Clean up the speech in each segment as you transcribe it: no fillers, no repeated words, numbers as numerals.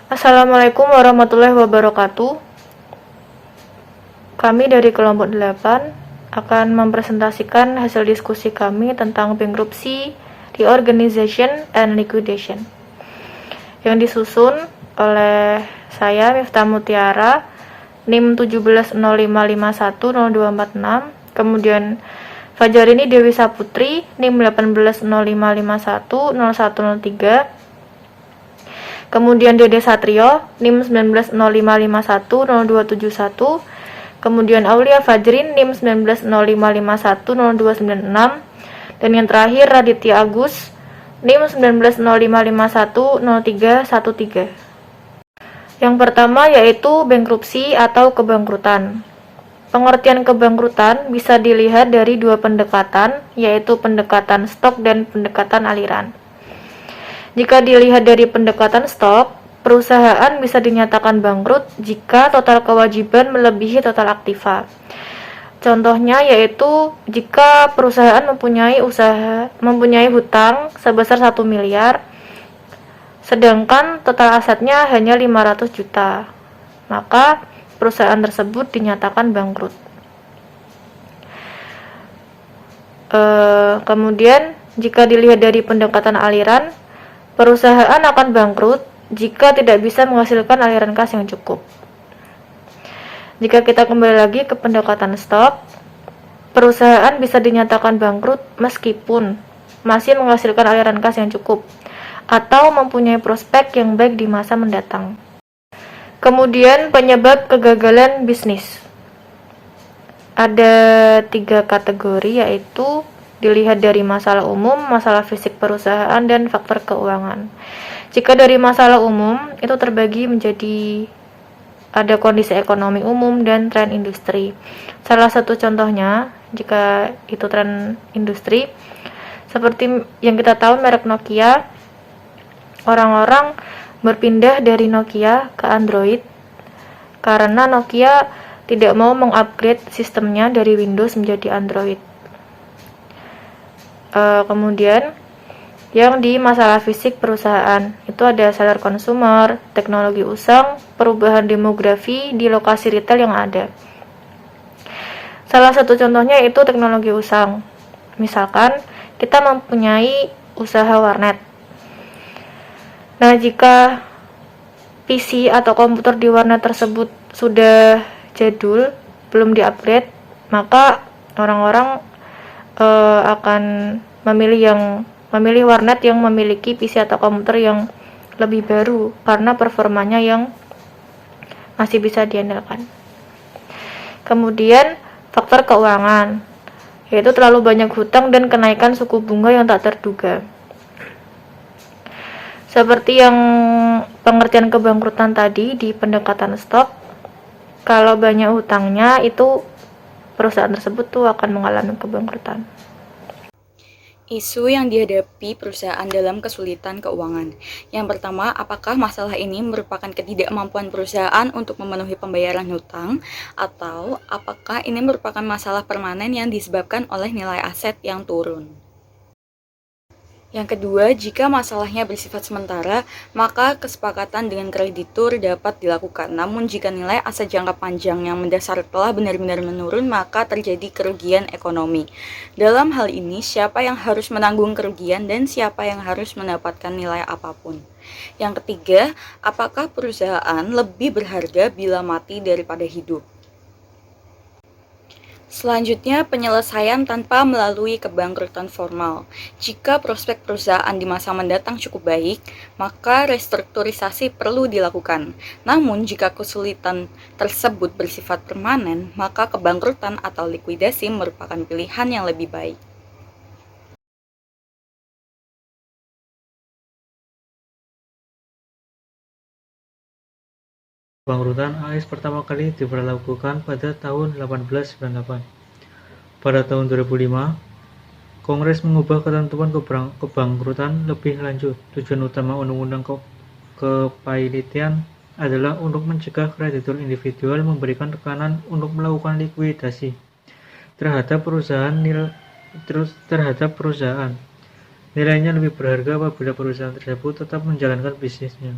Assalamualaikum warahmatullahi wabarakatuh. Kami dari kelompok 8 akan mempresentasikan hasil diskusi kami tentang bankruptcy, reorganization, and liquidation yang disusun oleh saya Miftah Mutiara, NIM 1705510246, kemudian Fajarini Dewi Saputri, NIM 1805510103, kemudian Dede Satrio, NIM 1905510271, kemudian Aulia Fajrin, NIM 1905510296, dan yang terakhir Raditya Agus, NIM 1905510313. Yang pertama yaitu bankruptcy atau kebangkrutan. Pengertian kebangkrutan bisa dilihat dari dua pendekatan, yaitu pendekatan stok dan pendekatan aliran. Jika dilihat dari pendekatan stok, perusahaan bisa dinyatakan bangkrut jika total kewajiban melebihi total aktiva. Contohnya yaitu jika perusahaan mempunyai hutang sebesar 1 miliar, sedangkan total asetnya hanya 500 juta, maka perusahaan tersebut dinyatakan bangkrut. Kemudian jika dilihat dari pendekatan aliran, perusahaan akan bangkrut jika tidak bisa menghasilkan aliran kas yang cukup. Jika kita kembali lagi ke pendekatan stok, perusahaan bisa dinyatakan bangkrut meskipun masih menghasilkan aliran kas yang cukup atau mempunyai prospek yang baik di masa mendatang. Kemudian penyebab kegagalan bisnis. Ada 3 kategori, yaitu dilihat dari masalah umum, masalah fisik perusahaan, dan faktor keuangan. Jika dari masalah umum, itu terbagi menjadi ada kondisi ekonomi umum dan tren industri. Salah satu contohnya, jika itu tren industri, seperti yang kita tahu merek Nokia, orang-orang berpindah dari Nokia ke Android karena Nokia tidak mau mengupgrade sistemnya dari Windows menjadi Android. Kemudian yang di masalah fisik perusahaan itu ada seller consumer, teknologi usang, perubahan demografi di lokasi retail yang ada. Salah satu contohnya itu teknologi usang. Misalkan kita mempunyai usaha warnet. Nah, jika PC atau komputer di warnet tersebut sudah jadul, belum di-upgrade, maka orang-orang akan memilih warnet yang memiliki PC atau komputer yang lebih baru karena performanya yang masih bisa diandalkan. Kemudian faktor keuangan, yaitu terlalu banyak hutang dan kenaikan suku bunga yang tak terduga. Seperti yang pengertian kebangkrutan tadi di pendekatan stok, kalau banyak hutangnya itu perusahaan tersebut tuh akan mengalami kebangkrutan. Isu yang dihadapi perusahaan dalam kesulitan keuangan. Yang pertama, apakah masalah ini merupakan ketidakmampuan perusahaan untuk memenuhi pembayaran hutang, atau apakah ini merupakan masalah permanen yang disebabkan oleh nilai aset yang turun? Yang kedua, jika masalahnya bersifat sementara, maka kesepakatan dengan kreditur dapat dilakukan. Namun jika nilai aset jangka panjang yang mendasar telah benar-benar menurun, maka terjadi kerugian ekonomi. Dalam hal ini, siapa yang harus menanggung kerugian dan siapa yang harus mendapatkan nilai apapun? Yang ketiga, apakah perusahaan lebih berharga bila mati daripada hidup? Selanjutnya, penyelesaian tanpa melalui kebangkrutan formal. Jika prospek perusahaan di masa mendatang cukup baik, maka restrukturisasi perlu dilakukan. Namun, jika kesulitan tersebut bersifat permanen, maka kebangkrutan atau likuidasi merupakan pilihan yang lebih baik. Bangkrutan AS pertama kali diberlakukan pada tahun 1898. Pada tahun 2005, Kongres mengubah ketentuan kebangkrutan lebih lanjut. Tujuan utama Undang-Undang Kepahitian adalah untuk mencegah kreditur individual memberikan tekanan untuk melakukan likuidasi terhadap perusahaan. Nilainya lebih berharga apabila perusahaan tersebut tetap menjalankan bisnisnya.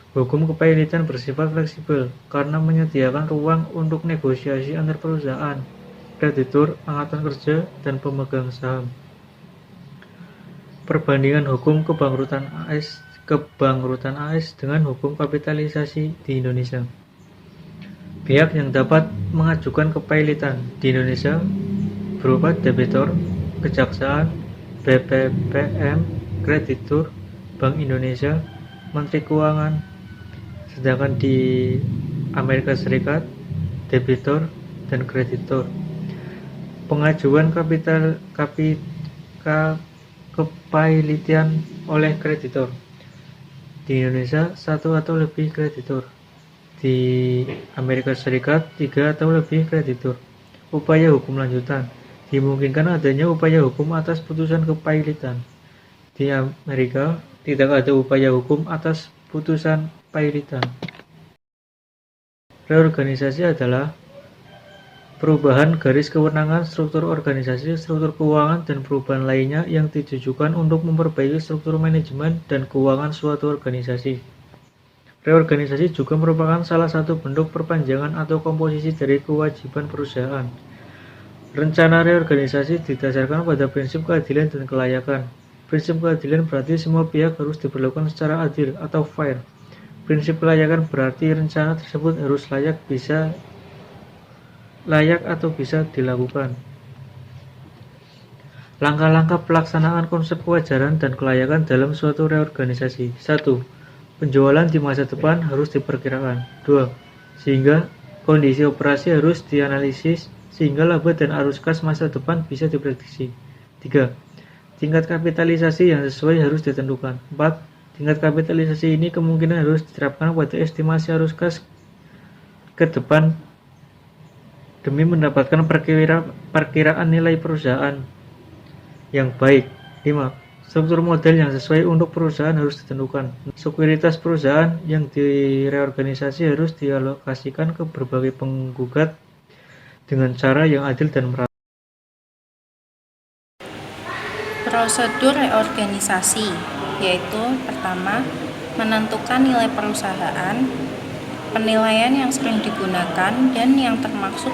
Hukum kepahilitan bersifat fleksibel karena menyediakan ruang untuk negosiasi antar perusahaan, kreditur, angkatan kerja, dan pemegang saham. Perbandingan hukum kebangkrutan AS dengan hukum kapitalisasi di Indonesia. Pihak yang dapat mengajukan kepahilitan di Indonesia berupa debitur, kejaksaan, BPPM, kreditur, Bank Indonesia, Menteri Keuangan. Sedangkan di Amerika Serikat, debitur dan kreditur. Pengajuan kepahilitan oleh kreditur. Di Indonesia, 1 atau lebih kreditur. Di Amerika Serikat, 3 atau lebih kreditur. Upaya hukum lanjutan. Dimungkinkan adanya upaya hukum atas putusan kepahilitan. Di Amerika, tidak ada upaya hukum atas putusan kepahilitan. Reorganisasi adalah perubahan garis kewenangan, struktur organisasi, struktur keuangan, dan perubahan lainnya yang ditujukan untuk memperbaiki struktur manajemen dan keuangan suatu organisasi. Reorganisasi juga merupakan salah satu bentuk perpanjangan atau komposisi dari kewajiban perusahaan. Rencana reorganisasi didasarkan pada prinsip keadilan dan kelayakan. Prinsip keadilan berarti semua pihak harus diperlakukan secara adil atau fair. Prinsip kelayakan berarti rencana tersebut harus layak atau bisa dilakukan. Langkah-langkah pelaksanaan konsep kewajaran dan kelayakan dalam suatu reorganisasi. 1. Penjualan di masa depan harus diperkirakan. 2. Sehingga kondisi operasi harus dianalisis sehingga laba dan arus kas masa depan bisa diprediksi. 3. Tingkat kapitalisasi yang sesuai harus ditentukan. 4. Tingkat kapitalisasi ini kemungkinan harus diterapkan pada estimasi arus kas ke depan demi mendapatkan perkiraan nilai perusahaan yang baik. 5. Struktur model yang sesuai untuk perusahaan harus ditentukan. Sekuritas perusahaan yang direorganisasi harus dialokasikan ke berbagai penggugat dengan cara yang adil dan merata. Prosedur reorganisasi yaitu pertama, menentukan nilai perusahaan. Penilaian yang sering digunakan dan yang termasuk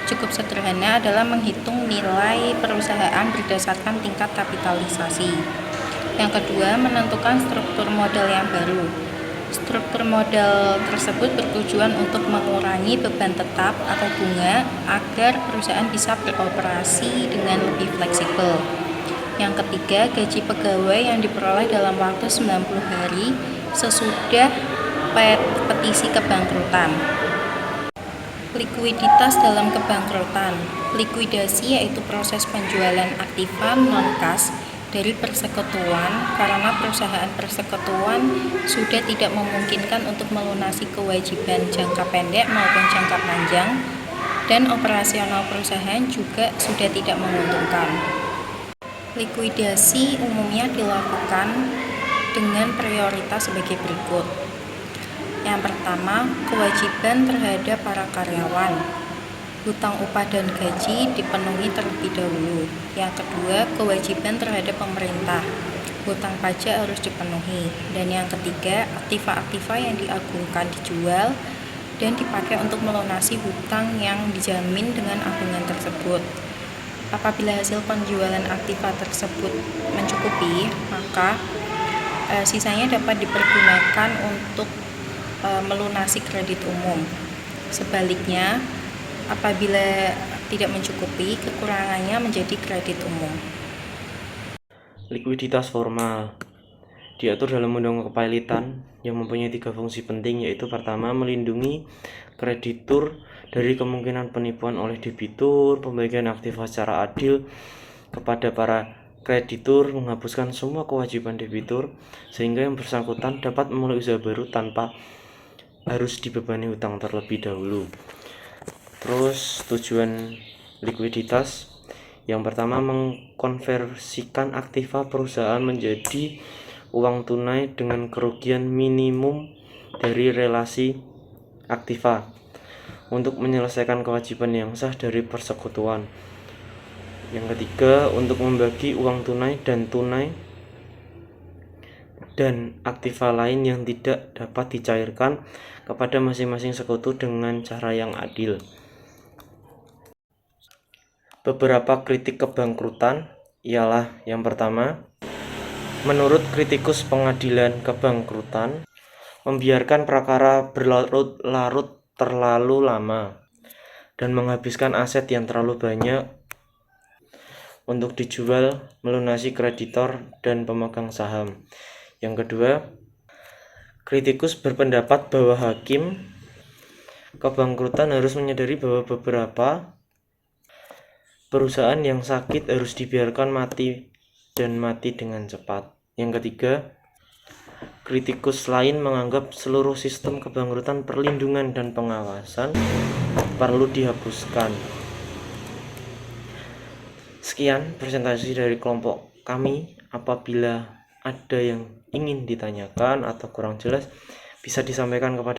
cukup sederhana adalah menghitung nilai perusahaan berdasarkan tingkat kapitalisasi. Yang kedua, menentukan struktur modal yang baru. Struktur modal tersebut bertujuan untuk mengurangi beban tetap atau bunga agar perusahaan bisa beroperasi dengan lebih fleksibel. Yang ketiga, gaji pegawai yang diperoleh dalam waktu 90 hari sesudah petisi kebangkrutan. Likuiditas dalam kebangkrutan. Likuidasi yaitu proses penjualan aktiva non-kas dari persekutuan karena perusahaan persekutuan sudah tidak memungkinkan untuk melunasi kewajiban jangka pendek maupun jangka panjang dan operasional perusahaan juga sudah tidak menguntungkan. Likuidasi umumnya dilakukan dengan prioritas sebagai berikut. Yang pertama, kewajiban terhadap para karyawan. Hutang upah dan gaji dipenuhi terlebih dahulu. Yang kedua, kewajiban terhadap pemerintah. Hutang pajak harus dipenuhi. Dan yang ketiga, aktiva-aktiva yang diagungkan dijual dan dipakai untuk melunasi hutang yang dijamin dengan agungan tersebut. Apabila hasil penjualan aktiva tersebut mencukupi, maka sisanya dapat dipergunakan untuk melunasi kredit umum. Sebaliknya, apabila tidak mencukupi, kekurangannya menjadi kredit umum. Likuiditas formal diatur dalam undang-undang kepahilitan yang mempunyai 3 fungsi penting, yaitu pertama, melindungi kreditur dari kemungkinan penipuan oleh debitur, pembagian aktiva secara adil kepada para kreditur, menghapuskan semua kewajiban debitur sehingga yang bersangkutan dapat memulai usaha baru tanpa harus dibebani hutang terlebih dahulu. Terus tujuan likuiditas yang pertama, mengkonversikan aktiva perusahaan menjadi uang tunai dengan kerugian minimum dari relasi aktiva untuk menyelesaikan kewajiban yang sah dari persekutuan. Yang ketiga, untuk membagi uang tunai dan tunai dan aktiva lain yang tidak dapat dicairkan kepada masing-masing sekutu dengan cara yang adil. Beberapa kritik kebangkrutan ialah yang pertama, menurut kritikus pengadilan kebangkrutan, membiarkan perkara berlarut-larut terlalu lama dan menghabiskan aset yang terlalu banyak untuk dijual melunasi kreditor dan pemegang saham. Yang kedua, kritikus berpendapat bahwa hakim kebangkrutan harus menyadari bahwa beberapa perusahaan yang sakit harus dibiarkan mati dan mati dengan cepat. Yang ketiga, kritikus lain menganggap seluruh sistem kebangkrutan perlindungan dan pengawasan perlu dihapuskan. Sekian presentasi dari kelompok kami. Apabila ada yang ingin ditanyakan atau kurang jelas, bisa disampaikan kepada